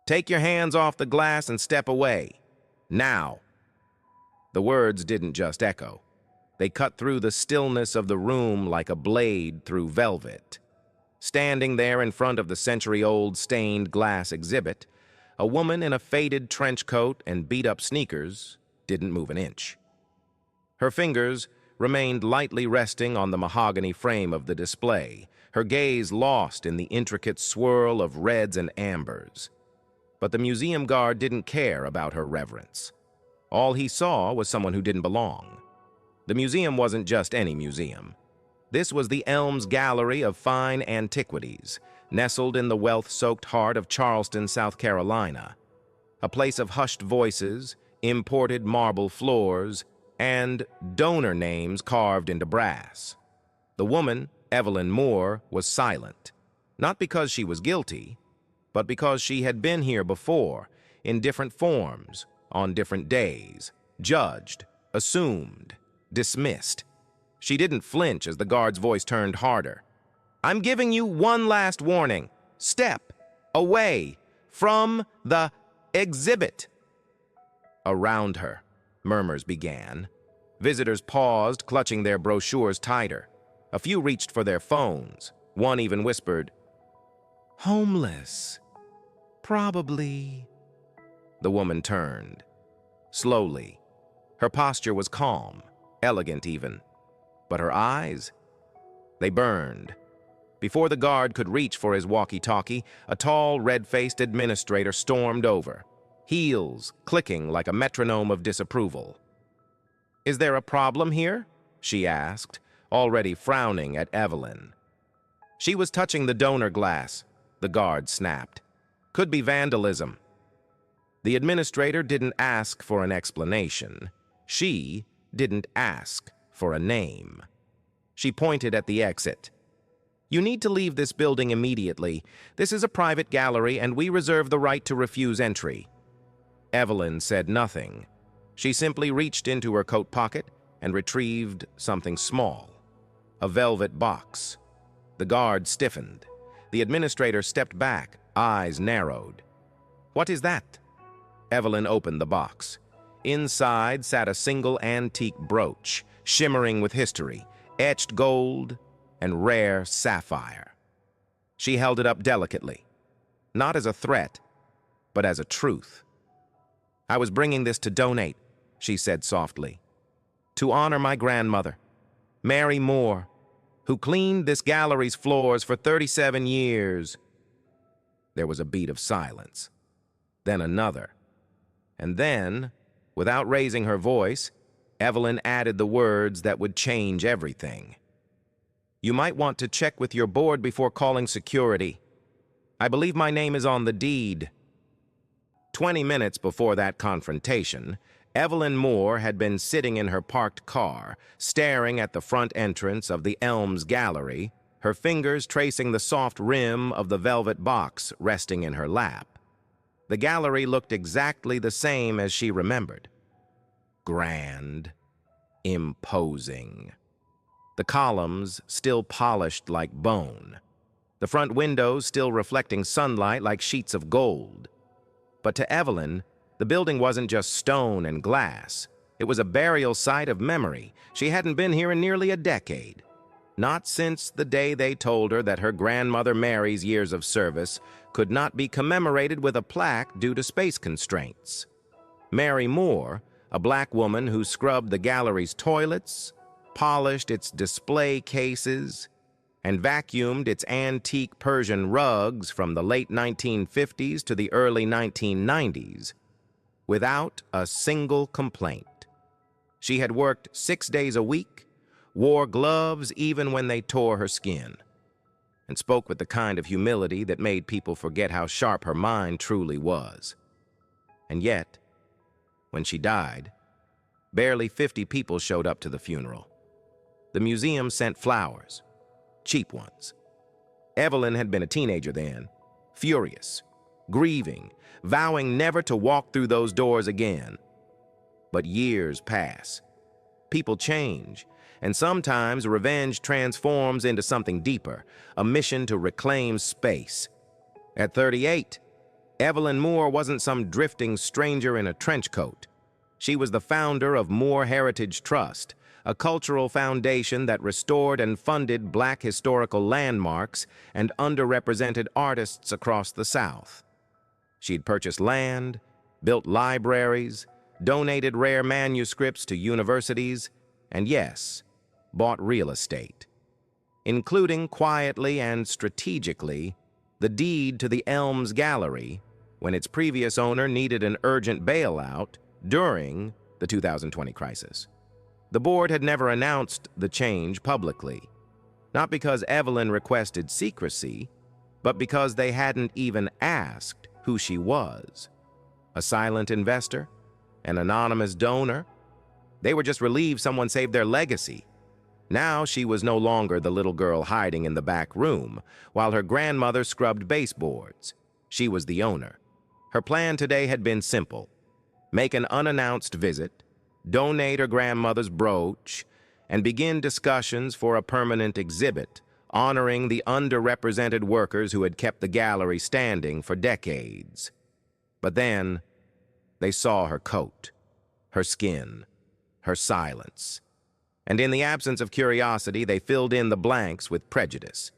Take your hands off the glass and step away. Now." The words didn't just echo. They cut through the stillness of the room like a blade through velvet. Standing there in front of the century-old stained glass exhibit, a woman in a faded trench coat and beat-up sneakers didn't move an inch. Her fingers remained lightly resting on the mahogany frame of the display, her gaze lost in the intricate swirl of reds and ambers. But the museum guard didn't care about her reverence. All he saw was someone who didn't belong. The museum wasn't just any museum. This was the Elms Gallery of Fine Antiquities, nestled in the wealth-soaked heart of Charleston, South Carolina. A place of hushed voices, imported marble floors, and donor names carved into brass. The woman, Evelyn Moore, was silent, not because she was guilty, but because she had been here before, in different forms, on different days, judged, assumed, dismissed. She didn't flinch as the guard's voice turned harder. "I'm giving you one last warning. Step away from the exhibit." Around her, murmurs began. Visitors paused, clutching their brochures tighter. A few reached for their phones. One even whispered, "Homeless. Probably." The woman turned. Slowly. Her posture was calm, elegant even. But her eyes? They burned. Before the guard could reach for his walkie-talkie, a tall, red-faced administrator stormed over, heels clicking like a metronome of disapproval. "Is there a problem here?" she asked, already frowning at Evelyn. "She was touching the donor glass," the guard snapped. "Could be vandalism." The administrator didn't ask for an explanation. She didn't ask for a name. She pointed at the exit. "You need to leave this building immediately. This is a private gallery, and we reserve the right to refuse entry." Evelyn said nothing. She simply reached into her coat pocket and retrieved something small. A velvet box. The guard stiffened. The administrator stepped back, eyes narrowed. "What is that?" Evelyn opened the box. Inside sat a single antique brooch, shimmering with history, etched gold and rare sapphire. She held it up delicately, not as a threat, but as a truth. "I was bringing this to donate," she said softly, "to honor my grandmother, Mary Moore, who cleaned this gallery's floors for 37 years. There was a beat of silence, then another. And then, without raising her voice, Evelyn added the words that would change everything. "You might want to check with your board before calling security. I believe my name is on the deed." 20 minutes before that confrontation, Evelyn Moore had been sitting in her parked car, staring at the front entrance of the Elms Gallery, her fingers tracing the soft rim of the velvet box resting in her lap. The gallery looked exactly the same as she remembered. Grand, imposing. The columns still polished like bone. The front windows still reflecting sunlight like sheets of gold. But to Evelyn, the building wasn't just stone and glass. It was a burial site of memory. She hadn't been here in nearly a decade. Not since the day they told her that her grandmother Mary's years of service could not be commemorated with a plaque due to space constraints. Mary Moore, a black woman who scrubbed the gallery's toilets, polished its display cases, and vacuumed its antique Persian rugs from the late 1950s to the early 1990s, without a single complaint. She had worked 6 days a week, wore gloves even when they tore her skin, and spoke with the kind of humility that made people forget how sharp her mind truly was. And yet, when she died, barely 50 people showed up to the funeral. The museum sent flowers, cheap ones. Evelyn had been a teenager then, furious, grieving, vowing never to walk through those doors again. But years pass. People change, and sometimes revenge transforms into something deeper, a mission to reclaim space. At 38, Evelyn Moore wasn't some drifting stranger in a trench coat. She was the founder of Moore Heritage Trust, a cultural foundation that restored and funded Black historical landmarks and underrepresented artists across the South. She'd purchased land, built libraries, donated rare manuscripts to universities, and yes, bought real estate, including quietly and strategically the deed to the Elms Gallery when its previous owner needed an urgent bailout during the 2020 crisis. The board had never announced the change publicly, not because Evelyn requested secrecy, but because they hadn't even asked who she was. A silent investor? An anonymous donor? They were just relieved someone saved their legacy. Now she was no longer the little girl hiding in the back room while her grandmother scrubbed baseboards. She was the owner. Her plan today had been simple: make an unannounced visit, donate her grandmother's brooch, and begin discussions for a permanent exhibit honoring the underrepresented workers who had kept the gallery standing for decades. But then they saw her coat, her skin, her silence. And in the absence of curiosity, they filled in the blanks with prejudice.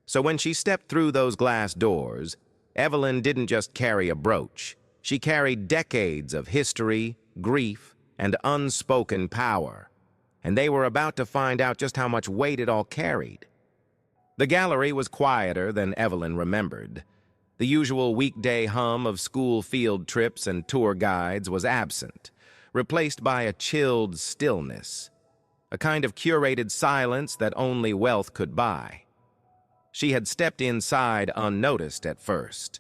So when she stepped through those glass doors, Evelyn didn't just carry a brooch. She carried decades of history, grief, and unspoken power. And they were about to find out just how much weight it all carried. The gallery was quieter than Evelyn remembered. The usual weekday hum of school field trips and tour guides was absent, replaced by a chilled stillness, a kind of curated silence that only wealth could buy. She had stepped inside unnoticed at first.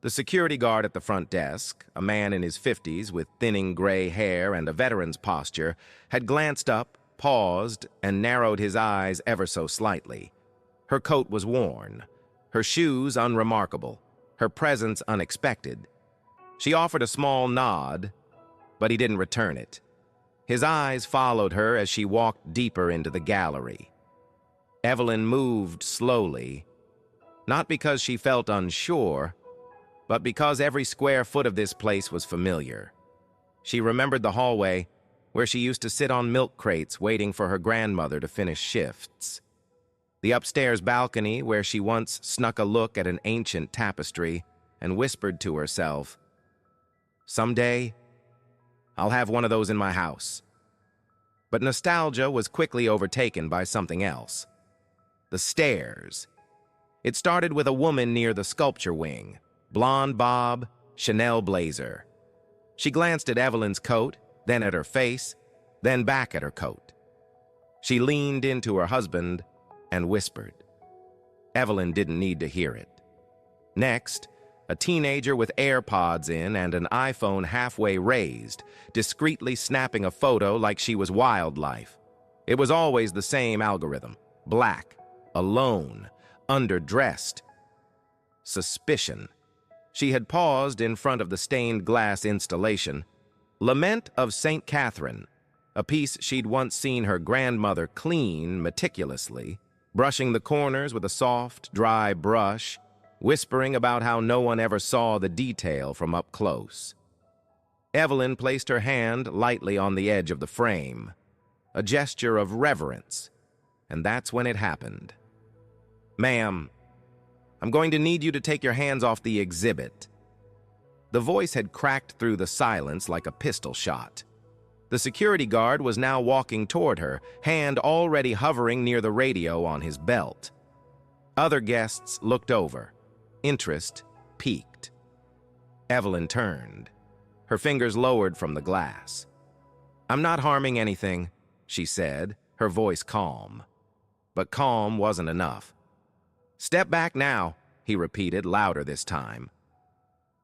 The security guard at the front desk, a man in his 50s with thinning gray hair and a veteran's posture, had glanced up, paused, and narrowed his eyes ever so slightly. Her coat was worn, her shoes unremarkable, her presence unexpected. She offered a small nod, but he didn't return it. His eyes followed her as she walked deeper into the gallery. Evelyn moved slowly, not because she felt unsure, but because every square foot of this place was familiar. She remembered the hallway where she used to sit on milk crates waiting for her grandmother to finish shifts. The upstairs balcony where she once snuck a look at an ancient tapestry and whispered to herself, "Someday, I'll have one of those in my house." But nostalgia was quickly overtaken by something else. The stairs. It started with a woman near the sculpture wing, blonde bob, Chanel blazer. She glanced at Evelyn's coat, then at her face, then back at her coat. She leaned into her husband and whispered. Evelyn didn't need to hear it. Next, a teenager with AirPods in and an iPhone halfway raised, discreetly snapping a photo like she was wildlife. It was always the same algorithm: black, alone, underdressed. Suspicion. She had paused in front of the stained glass installation, Lament of St. Catherine, a piece she'd once seen her grandmother clean meticulously, brushing the corners with a soft, dry brush, whispering about how no one ever saw the detail from up close. Evelyn placed her hand lightly on the edge of the frame, a gesture of reverence, and that's when it happened. "Ma'am, I'm going to need you to take your hands off the exhibit." The voice had cracked through the silence like a pistol shot. The security guard was now walking toward her, hand already hovering near the radio on his belt. Other guests looked over. Interest peaked. Evelyn turned, her fingers lowered from the glass. "I'm not harming anything," she said, her voice calm. But calm wasn't enough. "Step back now," he repeated, louder this time.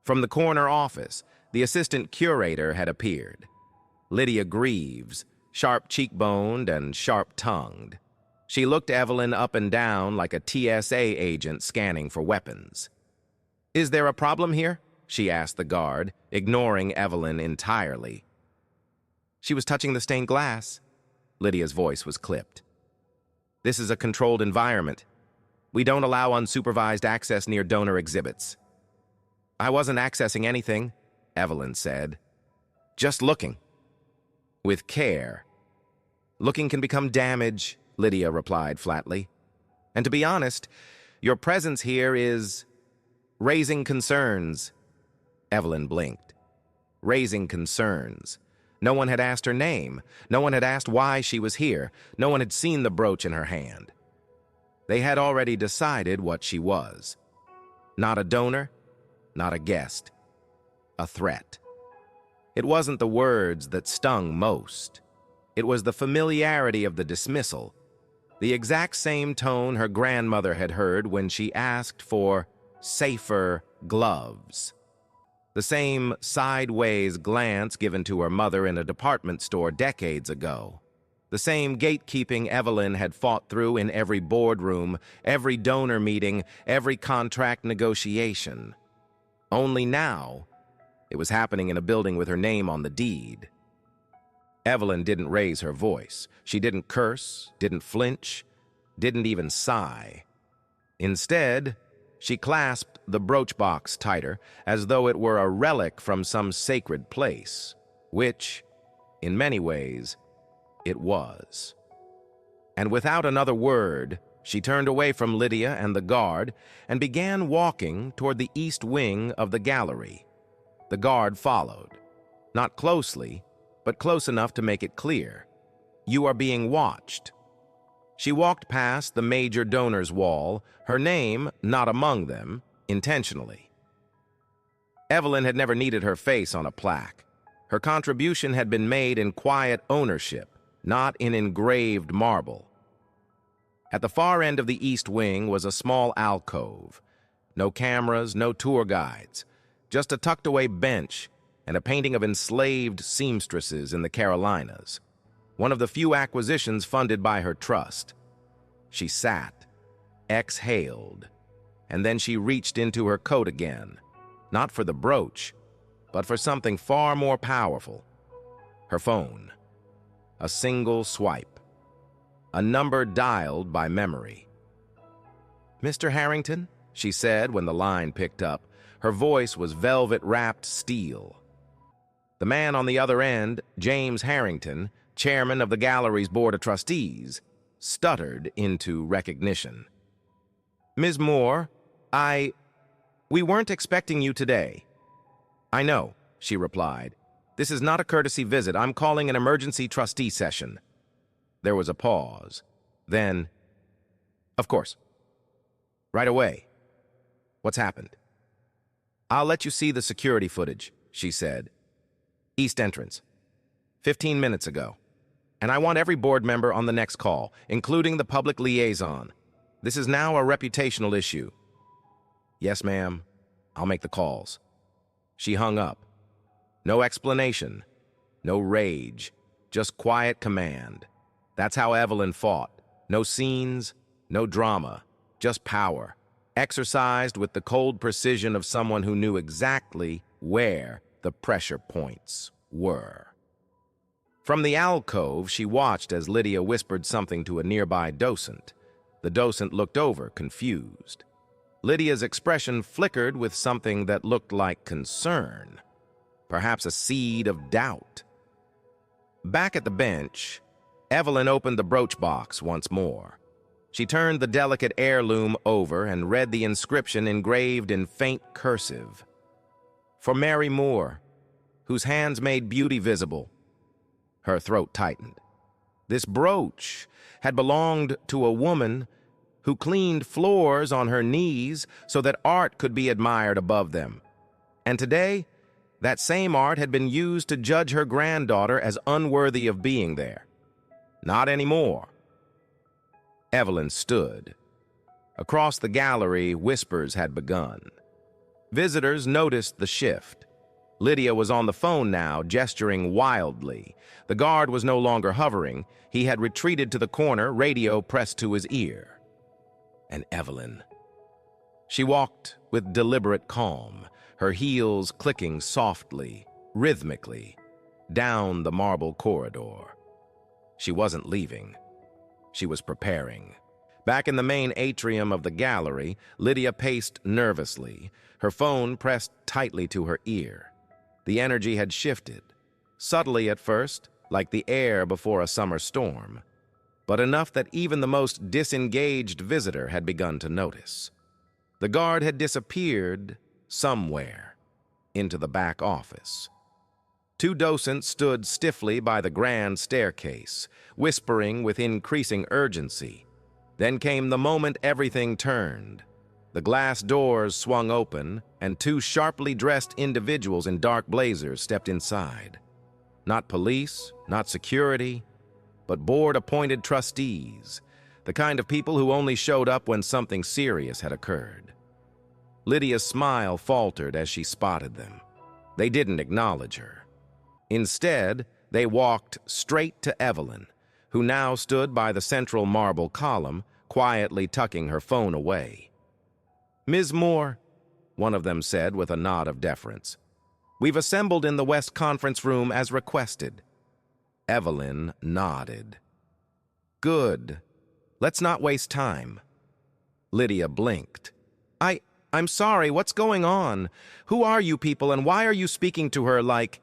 From the corner office, the assistant curator had appeared. Lydia Greaves, sharp-cheekboned and sharp-tongued. She looked Evelyn up and down like a TSA agent scanning for weapons. "Is there a problem here?" she asked the guard, ignoring Evelyn entirely. She was touching the stained glass. Lydia's voice was clipped. "This is a controlled environment. We don't allow unsupervised access near donor exhibits." I wasn't accessing anything, Evelyn said. Just looking. With care. Looking can become damage, Lydia replied flatly. And to be honest, your presence here is raising concerns. Evelyn blinked. Raising concerns. No one had asked her name. No one had asked why she was here. No one had seen the brooch in her hand. They had already decided what she was. Not a donor, not a guest. A threat. It wasn't the words that stung most. It was the familiarity of the dismissal, the exact same tone her grandmother had heard when she asked for safer gloves. The same sideways glance given to her mother in a department store decades ago. The same gatekeeping Evelyn had fought through in every boardroom, every donor meeting, every contract negotiation. Only now, it was happening in a building with her name on the deed. Evelyn didn't raise her voice. She didn't curse, didn't flinch, didn't even sigh. Instead, she clasped the brooch box tighter, as though it were a relic from some sacred place, which, in many ways, it was. And without another word, she turned away from Lydia and the guard and began walking toward the east wing of the gallery. The guard followed, not closely, but close enough to make it clear. You are being watched. She walked past the major donors' wall, her name not among them, intentionally. Evelyn had never needed her face on a plaque. Her contribution had been made in quiet ownership, not in engraved marble. At the far end of the east wing was a small alcove. No cameras, no tour guides, just a tucked-away bench and a painting of enslaved seamstresses in the Carolinas, one of the few acquisitions funded by her trust. She sat, exhaled, and then she reached into her coat again, not for the brooch, but for something far more powerful. Her phone. A single swipe. A number dialed by memory. "Mr. Harrington?" she said when the line picked up. Her voice was velvet-wrapped steel. The man on the other end, James Harrington, chairman of the gallery's board of trustees, stuttered into recognition. "Ms. Moore, we weren't expecting you today." "I know," she replied. "This is not a courtesy visit. I'm calling an emergency trustee session." There was a pause. Then, "Of course. Right away. What's happened?" "I'll let you see the security footage," she said. "East entrance. 15 minutes ago. And I want every board member on the next call, including the public liaison. This is now a reputational issue." "Yes, ma'am. I'll make the calls." She hung up. No explanation. No rage. Just quiet command. That's how Evelyn fought. No scenes, no drama. Just power. Exercised with the cold precision of someone who knew exactly where the pressure points were. From the alcove, she watched as Lydia whispered something to a nearby docent. The docent looked over, confused. Lydia's expression flickered with something that looked like concern, perhaps a seed of doubt. Back at the bench, Evelyn opened the brooch box once more. She turned the delicate heirloom over and read the inscription engraved in faint cursive. "For Mary Moore, whose hands made beauty visible." Her throat tightened. This brooch had belonged to a woman who cleaned floors on her knees so that art could be admired above them. And today, that same art had been used to judge her granddaughter as unworthy of being there. Not anymore. Evelyn stood. Across the gallery, whispers had begun. Visitors noticed the shift. Lydia was on the phone now, gesturing wildly. The guard was no longer hovering. He had retreated to the corner, radio pressed to his ear. And Evelyn. She walked with deliberate calm, her heels clicking softly, rhythmically, down the marble corridor. She wasn't leaving. She was preparing. Back in the main atrium of the gallery, Lydia paced nervously, her phone pressed tightly to her ear. The energy had shifted, subtly at first, like the air before a summer storm, but enough that even the most disengaged visitor had begun to notice. The guard had disappeared somewhere into the back office. Two docents stood stiffly by the grand staircase, whispering with increasing urgency. Then came the moment everything turned. The glass doors swung open, and two sharply dressed individuals in dark blazers stepped inside. Not police, not security, but board-appointed trustees, the kind of people who only showed up when something serious had occurred. Lydia's smile faltered as she spotted them. They didn't acknowledge her. Instead, they walked straight to Evelyn, who now stood by the central marble column, quietly tucking her phone away. "Ms. Moore," one of them said with a nod of deference, "we've assembled in the West Conference Room as requested." Evelyn nodded. "Good. Let's not waste time." Lydia blinked. I'm sorry, what's going on? Who are you people, and why are you speaking to her like—"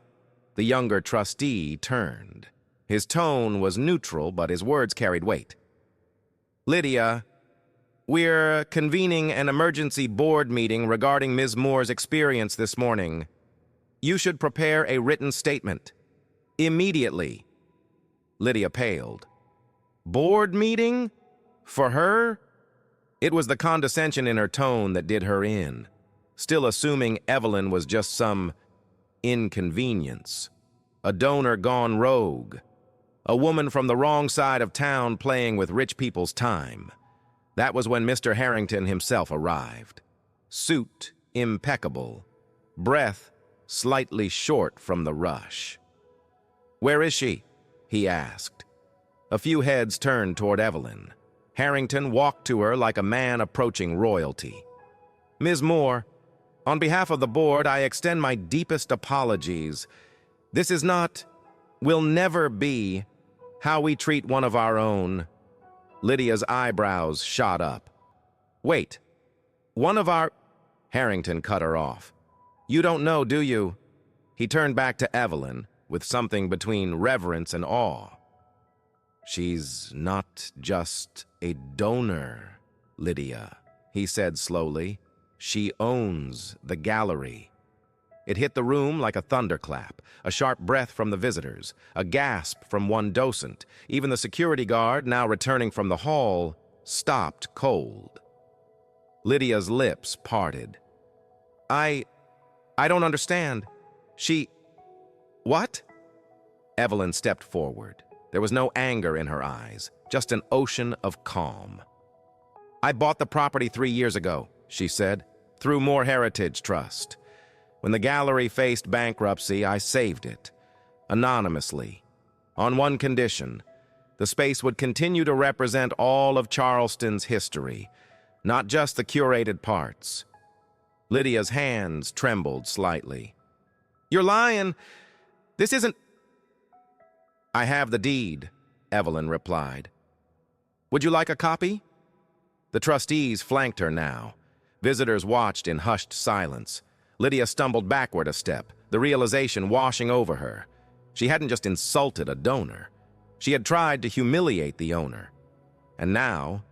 The younger trustee turned. His tone was neutral, but his words carried weight. "Lydia, we're convening an emergency board meeting regarding Ms. Moore's experience this morning. You should prepare a written statement. Immediately." Lydia paled. "Board meeting? For her?" It was the condescension in her tone that did her in, still assuming Evelyn was just some inconvenience, a donor gone rogue, a woman from the wrong side of town playing with rich people's time. That was when Mr. Harrington himself arrived. Suit impeccable, breath slightly short from the rush. "Where is she?" he asked. A few heads turned toward Evelyn. Harrington walked to her like a man approaching royalty. "Ms. Moore, on behalf of the board, I extend my deepest apologies. This is not, will never be, how we treat one of our own." Lydia's eyebrows shot up. "Wait, one of our—" Harrington cut her off. "You don't know, do you?" He turned back to Evelyn with something between reverence and awe. "She's not just a donor, Lydia," he said slowly. "She owns the gallery." It hit the room like a thunderclap, a sharp breath from the visitors, a gasp from one docent. Even the security guard, now returning from the hall, stopped cold. Lydia's lips parted. I don't understand. What?" Evelyn stepped forward. There was no anger in her eyes, just an ocean of calm. "I bought the property 3 years ago," she said, "through Moore Heritage Trust. When the gallery faced bankruptcy, I saved it, anonymously, on one condition: the space would continue to represent all of Charleston's history, not just the curated parts." Lydia's hands trembled slightly. "You're lying. This isn't—" "I have the deed," Evelyn replied. "Would you like a copy?" The trustees flanked her now. Visitors watched in hushed silence. Lydia stumbled backward a step, the realization washing over her. She hadn't just insulted a donor. She had tried to humiliate the owner. And now,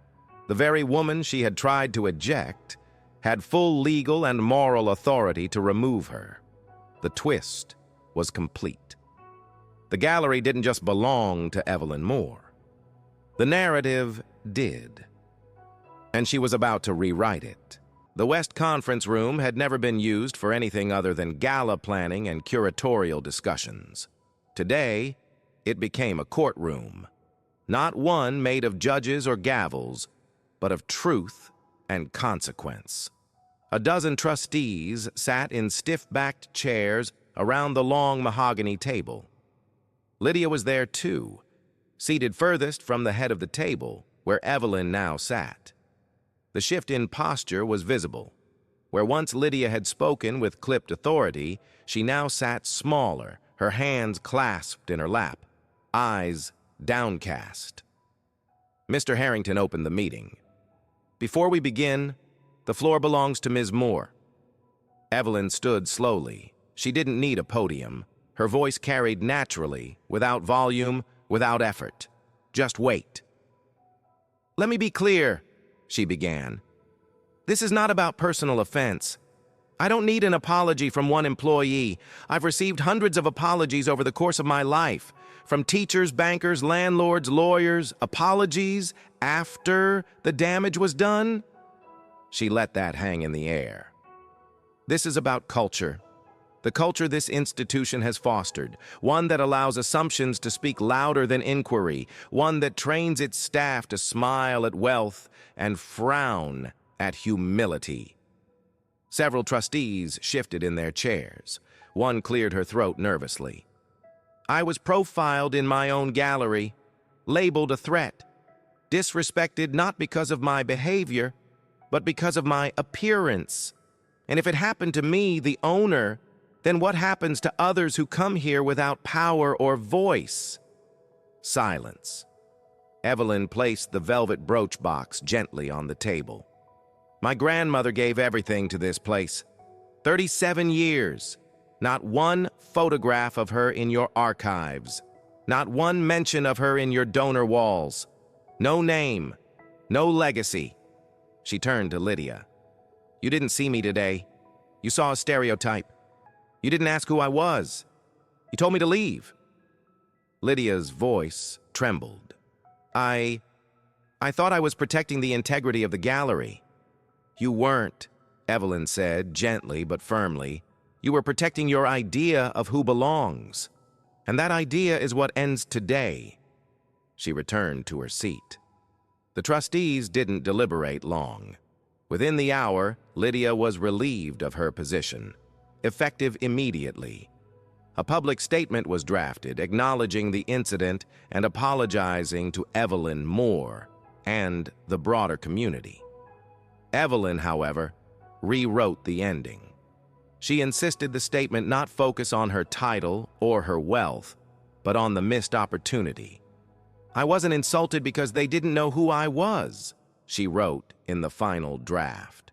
the very woman she had tried to eject had full legal and moral authority to remove her. The twist was complete. The gallery didn't just belong to Evelyn Moore. The narrative did. And she was about to rewrite it. The West Conference Room had never been used for anything other than gala planning and curatorial discussions. Today, it became a courtroom. Not one made of judges or gavels, but of truth and consequence. A dozen trustees sat in stiff-backed chairs around the long mahogany table. Lydia was there too, seated furthest from the head of the table, where Evelyn now sat. The shift in posture was visible. Where once Lydia had spoken with clipped authority, she now sat smaller, her hands clasped in her lap, eyes downcast. Mr. Harrington opened the meeting. "Before we begin, the floor belongs to Ms. Moore." Evelyn stood slowly. She didn't need a podium. Her voice carried naturally, without volume, without effort. Just wait. "Let me be clear," she began. "This is not about personal offense. I don't need an apology from one employee. I've received hundreds of apologies over the course of my life, from teachers, bankers, landlords, lawyers, apologies after the damage was done." She let that hang in the air. "This is about culture. The culture this institution has fostered, one that allows assumptions to speak louder than inquiry, one that trains its staff to smile at wealth and frown at humility." Several trustees shifted in their chairs. One cleared her throat nervously. "I was profiled in my own gallery, labeled a threat, disrespected not because of my behavior, but because of my appearance. And if it happened to me, the owner, then what happens to others who come here without power or voice?" Silence. Evelyn placed the velvet brooch box gently on the table. "My grandmother gave everything to this place. 37 years. Not one photograph of her in your archives. Not one mention of her in your donor walls. No name. No legacy." She turned to Lydia. "You didn't see me today. You saw a stereotype. You didn't ask who I was. You told me to leave." Lydia's voice trembled. I thought I was protecting the integrity of the gallery." "You weren't," Evelyn said, gently but firmly. "You were protecting your idea of who belongs. And that idea is what ends today." She returned to her seat. The trustees didn't deliberate long. Within the hour, Lydia was relieved of her position, effective immediately. A public statement was drafted acknowledging the incident and apologizing to Evelyn Moore and the broader community. Evelyn, however, rewrote the ending. She insisted the statement not focus on her title or her wealth, but on the missed opportunity. "I wasn't insulted because they didn't know who I was," she wrote in the final draft.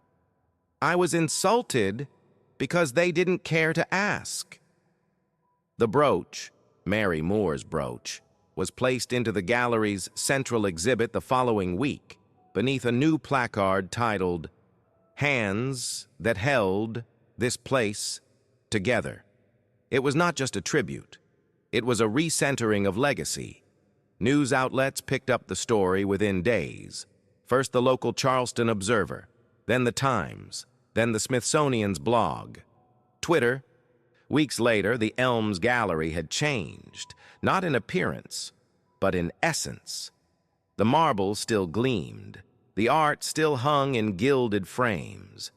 "I was insulted because they didn't care to ask." The brooch, Mary Moore's brooch, was placed into the gallery's central exhibit the following week, beneath a new placard titled, "Hands That Held This Place Together." It was not just a tribute. It was a recentering of legacy. News outlets picked up the story within days. First the local Charleston Observer, then the Times, then the Smithsonian's blog. Twitter. Weeks later, the Elms Gallery had changed, not in appearance, but in essence. The marble still gleamed. The art still hung in gilded frames.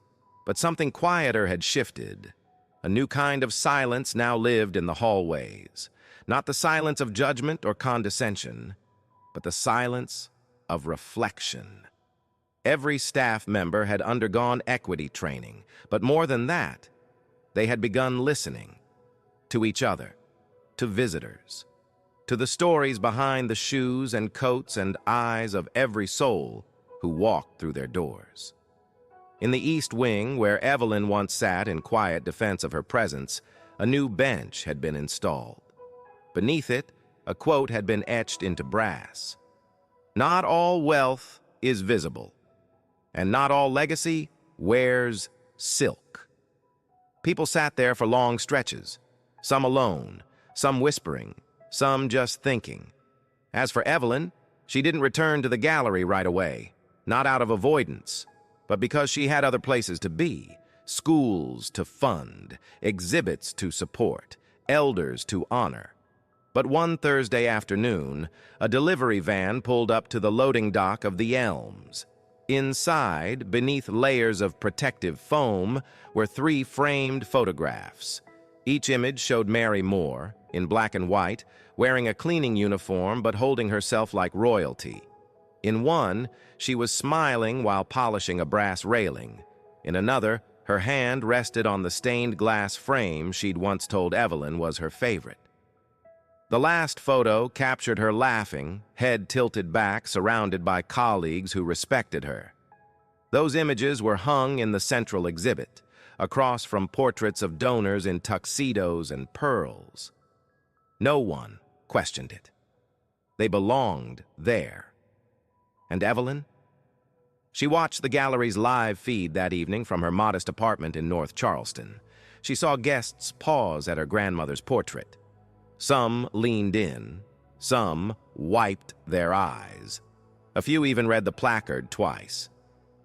But something quieter had shifted. A new kind of silence now lived in the hallways. Not the silence of judgment or condescension, but the silence of reflection. Every staff member had undergone equity training, but more than that, they had begun listening to each other, to visitors, to the stories behind the shoes and coats and eyes of every soul who walked through their doors. In the East Wing, where Evelyn once sat in quiet defense of her presence, a new bench had been installed. Beneath it, a quote had been etched into brass. "Not all wealth is visible, and not all legacy wears silk." People sat there for long stretches, some alone, some whispering, some just thinking. As for Evelyn, she didn't return to the gallery right away, not out of avoidance, but because she had other places to be, schools to fund, exhibits to support, elders to honor. But one Thursday afternoon, a delivery van pulled up to the loading dock of the Elms. Inside, beneath layers of protective foam, were 3 framed photographs. Each image showed Mary Moore, in black and white, wearing a cleaning uniform but holding herself like royalty. In one, she was smiling while polishing a brass railing. In another, her hand rested on the stained glass frame she'd once told Evelyn was her favorite. The last photo captured her laughing, head tilted back, surrounded by colleagues who respected her. Those images were hung in the central exhibit, across from portraits of donors in tuxedos and pearls. No one questioned it. They belonged there. And Evelyn? She watched the gallery's live feed that evening from her modest apartment in North Charleston. She saw guests pause at her grandmother's portrait. Some leaned in, some wiped their eyes. A few even read the placard twice.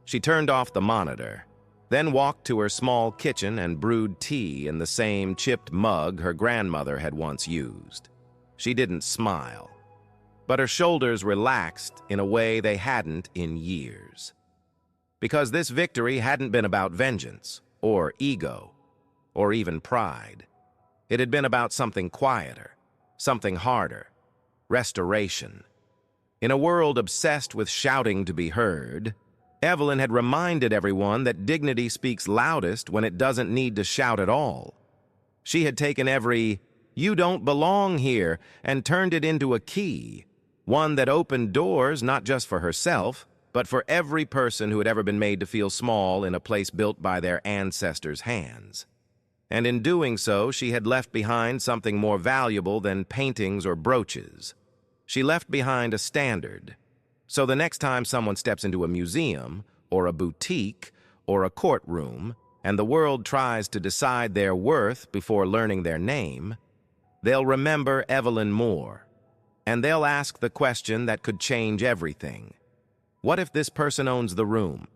She turned off the monitor, then walked to her small kitchen and brewed tea in the same chipped mug her grandmother had once used. She didn't smile, but her shoulders relaxed in a way they hadn't in years. Because this victory hadn't been about vengeance, or ego, or even pride. It had been about something quieter, something harder, restoration. In a world obsessed with shouting to be heard, Evelyn had reminded everyone that dignity speaks loudest when it doesn't need to shout at all. She had taken every "you don't belong here" and turned it into a key, one that opened doors not just for herself, but for every person who had ever been made to feel small in a place built by their ancestors' hands. And in doing so, she had left behind something more valuable than paintings or brooches. She left behind a standard. So the next time someone steps into a museum, or a boutique, or a courtroom, and the world tries to decide their worth before learning their name, they'll remember Evelyn Moore, and they'll ask the question that could change everything. What if this person owns the room?